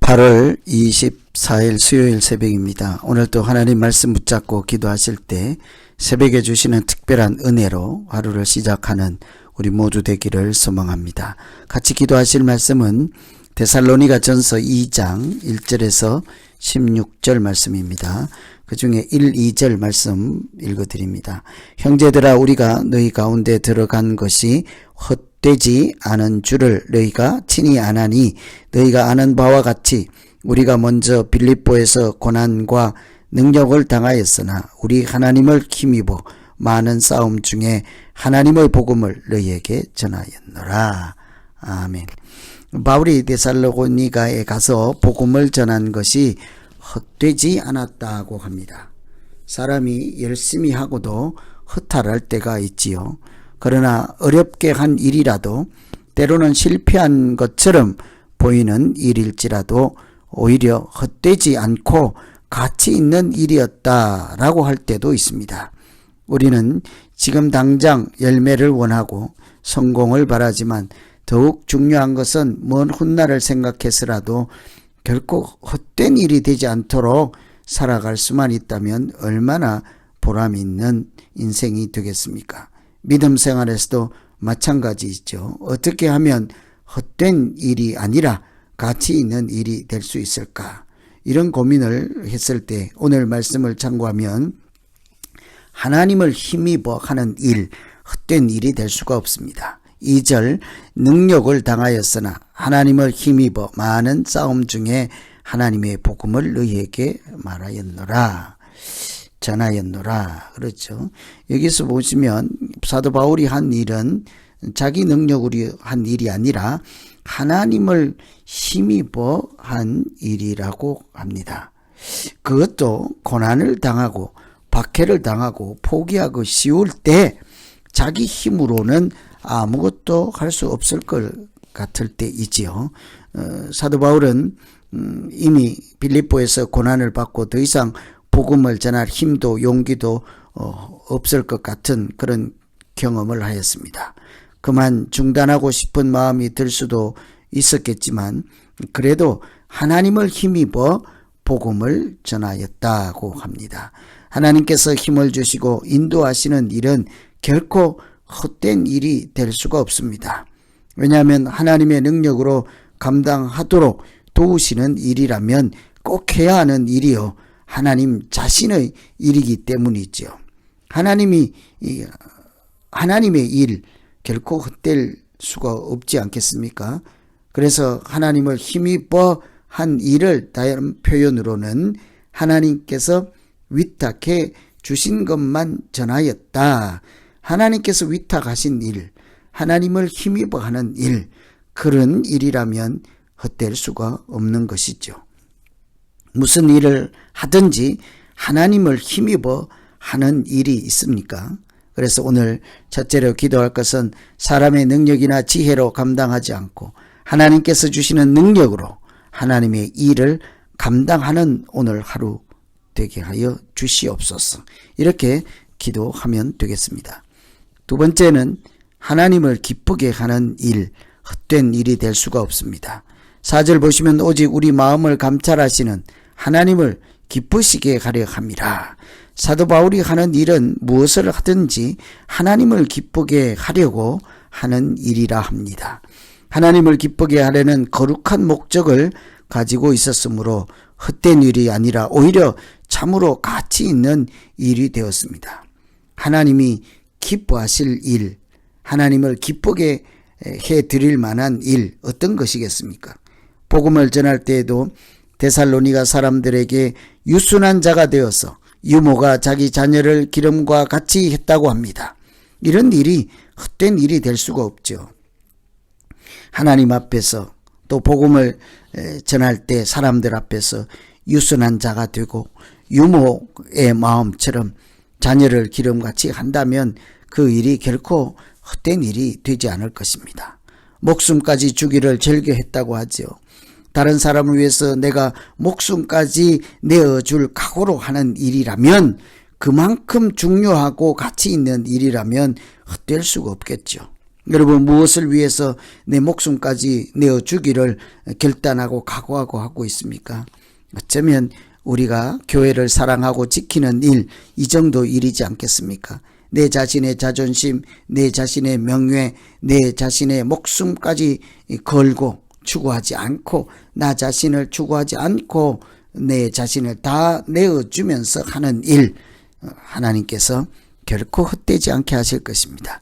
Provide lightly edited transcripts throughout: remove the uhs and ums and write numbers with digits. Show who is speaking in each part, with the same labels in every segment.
Speaker 1: 8월 24일 수요일 새벽입니다. 오늘도 하나님 말씀 붙잡고 기도하실 때 새벽에 주시는 특별한 은혜로 하루를 시작하는 우리 모두 되기를 소망합니다. 같이 기도하실 말씀은 데살로니가 전서 2장 1절에서 16절 말씀입니다. 그 중에 1, 2절 말씀 읽어드립니다. 형제들아, 우리가 너희 가운데 들어간 것이 헛되지 않은 줄을 너희가 친히 아나니, 너희가 아는 바와 같이 우리가 먼저 빌립보에서 고난과 능력을 당하였으나 우리 하나님을 힘입어 많은 싸움 중에 하나님의 복음을 너희에게 전하였노라. 아멘. 바울이 데살로니가에 가서 복음을 전한 것이 헛되지 않았다고 합니다. 사람이 열심히 하고도 허탈할 때가 있지요. 그러나 어렵게 한 일이라도 때로는 실패한 것처럼 보이는 일일지라도 오히려 헛되지 않고 가치 있는 일이었다라고 할 때도 있습니다. 우리는 지금 당장 열매를 원하고 성공을 바라지만 더욱 중요한 것은 먼 훗날을 생각해서라도 결코 헛된 일이 되지 않도록 살아갈 수만 있다면 얼마나 보람 있는 인생이 되겠습니까? 믿음 생활에서도 마찬가지죠. 어떻게 하면 헛된 일이 아니라 가치 있는 일이 될 수 있을까? 이런 고민을 했을 때 오늘 말씀을 참고하면 하나님을 힘입어 하는 일, 헛된 일이 될 수가 없습니다. 2절, 능력을 당하였으나 하나님을 힘입어 많은 싸움 중에 하나님의 복음을 너희에게 말하였노라. 전하였노라. 그렇죠. 여기서 보시면 사도 바울이 한 일은 자기 능력으로 한 일이 아니라 하나님을 힘입어 한 일이라고 합니다. 그것도 고난을 당하고 박해를 당하고 포기하고 쉬울 때 자기 힘으로는 아무것도 할 수 없을 것 같을 때 있지요. 사도 바울은 이미 빌립보에서 고난을 받고 더 이상 복음을 전할 힘도 용기도 없을 것 같은 그런 경험을 하였습니다. 그만 중단하고 싶은 마음이 들 수도 있었겠지만 그래도 하나님을 힘입어 복음을 전하였다고 합니다. 하나님께서 힘을 주시고 인도하시는 일은 결코 헛된 일이 될 수가 없습니다. 왜냐하면 하나님의 능력으로 감당하도록 도우시는 일이라면 꼭 해야 하는 일이요, 하나님 자신의 일이기 때문이죠. 하나님의 일 결코 헛될 수가 없지 않겠습니까? 그래서 하나님을 힘입어 한 일을 다른 표현으로는 하나님께서 위탁해 주신 것만 전하였다. 하나님께서 위탁하신 일, 하나님을 힘입어 하는 일, 그런 일이라면 헛될 수가 없는 것이죠. 무슨 일을 하든지 하나님을 힘입어 하는 일이 있습니까? 그래서 오늘 첫째로 기도할 것은 사람의 능력이나 지혜로 감당하지 않고 하나님께서 주시는 능력으로 하나님의 일을 감당하는 오늘 하루 되게 하여 주시옵소서. 이렇게 기도하면 되겠습니다. 두 번째는 하나님을 기쁘게 하는 일, 헛된 일이 될 수가 없습니다. 4절 보시면 오직 우리 마음을 감찰하시는 하나님을 기쁘시게 하려 함이라. 사도 바울이 하는 일은 무엇을 하든지 하나님을 기쁘게 하려고 하는 일이라 합니다. 하나님을 기쁘게 하려는 거룩한 목적을 가지고 있었으므로 헛된 일이 아니라 오히려 참으로 가치 있는 일이 되었습니다. 하나님이 기뻐하실 일, 하나님을 기쁘게 해드릴 만한 일, 어떤 것이겠습니까? 복음을 전할 때에도 데살로니가 사람들에게 유순한 자가 되어서 유모가 자기 자녀를 기름과 같이 했다고 합니다. 이런 일이 헛된 일이 될 수가 없죠. 하나님 앞에서 또 복음을 전할 때 사람들 앞에서 유순한 자가 되고 유모의 마음처럼 자녀를 기름같이 한다면 그 일이 결코 헛된 일이 되지 않을 것입니다. 목숨까지 주기를 즐겨했다고 하죠. 다른 사람을 위해서 내가 목숨까지 내어줄 각오로 하는 일이라면 그만큼 중요하고 가치 있는 일이라면 헛될 수가 없겠죠. 여러분, 무엇을 위해서 내 목숨까지 내어주기를 결단하고 각오하고 하고 있습니까? 어쩌면 우리가 교회를 사랑하고 지키는 일, 이 정도 일이지 않겠습니까? 내 자신의 자존심, 내 자신의 명예, 내 자신의 목숨까지 걸고 추구하지 않고, 나 자신을 추구하지 않고 내 자신을 다 내어주면서 하는 일, 하나님께서 결코 헛되지 않게 하실 것입니다.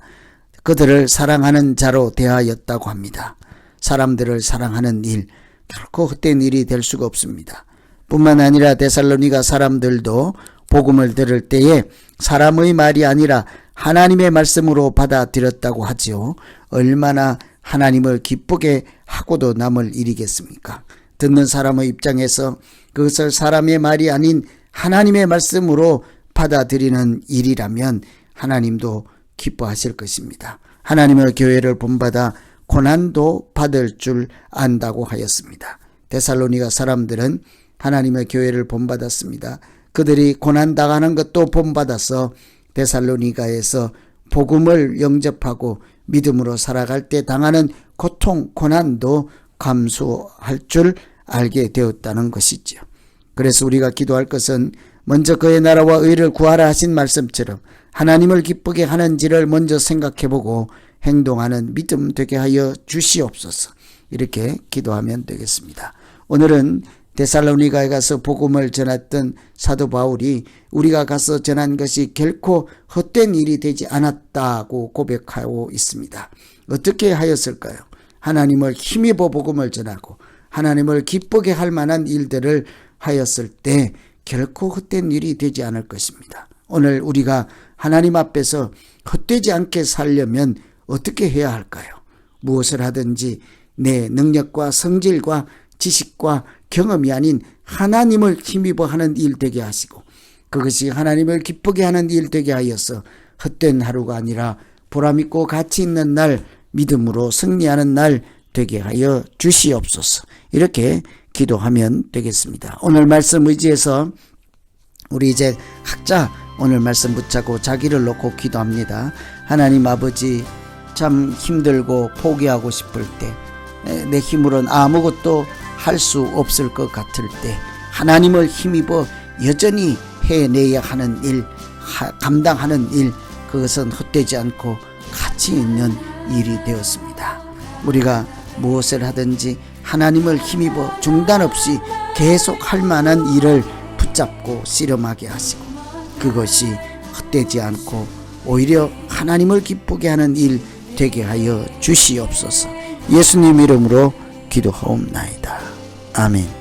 Speaker 1: 그들을 사랑하는 자로 대하였다고 합니다. 사람들을 사랑하는 일, 결코 헛된 일이 될 수가 없습니다. 뿐만 아니라 데살로니가 사람들도 복음을 들을 때에 사람의 말이 아니라 하나님의 말씀으로 받아들였다고 하지요. 얼마나 하나님을 기쁘게 하고도 남을 일이겠습니까? 듣는 사람의 입장에서 그것을 사람의 말이 아닌 하나님의 말씀으로 받아들이는 일이라면 하나님도 기뻐하실 것입니다. 하나님의 교회를 본받아 고난도 받을 줄 안다고 하였습니다. 데살로니가 사람들은 하나님의 교회를 본받았습니다. 그들이 고난당하는 것도 본받아서 데살로니가에서 복음을 영접하고 믿음으로 살아갈 때 당하는 고통, 고난도 감수할 줄 알게 되었다는 것이죠. 그래서 우리가 기도할 것은 먼저 그의 나라와 의를 구하라 하신 말씀처럼 하나님을 기쁘게 하는지를 먼저 생각해보고 행동하는 믿음 되게 하여 주시옵소서. 이렇게 기도하면 되겠습니다. 오늘은 데살로니가에 가서 복음을 전했던 사도 바울이 우리가 가서 전한 것이 결코 헛된 일이 되지 않았다고 고백하고 있습니다. 어떻게 하였을까요? 하나님을 힘입어 복음을 전하고 하나님을 기쁘게 할 만한 일들을 하였을 때 결코 헛된 일이 되지 않을 것입니다. 오늘 우리가 하나님 앞에서 헛되지 않게 살려면 어떻게 해야 할까요? 무엇을 하든지 내 능력과 성질과 지식과 경험이 아닌 하나님을 힘입어 하는 일 되게 하시고, 그것이 하나님을 기쁘게 하는 일 되게 하여서 헛된 하루가 아니라 보람있고 가치 있는 날, 믿음으로 승리하는 날 되게 하여 주시옵소서. 이렇게 기도하면 되겠습니다. 오늘 말씀 의지해서 우리 이제 각자 오늘 말씀 붙잡고 자기를 놓고 기도합니다. 하나님 아버지, 참 힘들고 포기하고 싶을 때, 내 힘으로는 아무것도 할 수 없을 것 같을 때 하나님을 힘입어 여전히 해내야 하는 일, 감당하는 일, 그것은 헛되지 않고 가치 있는 일이 되었습니다. 우리가 무엇을 하든지 하나님을 힘입어 중단 없이 계속 할 만한 일을 붙잡고 씨름하게 하시고, 그것이 헛되지 않고 오히려 하나님을 기쁘게 하는 일 되게 하여 주시옵소서. 예수님 이름으로 기도하옵나이다. 아멘.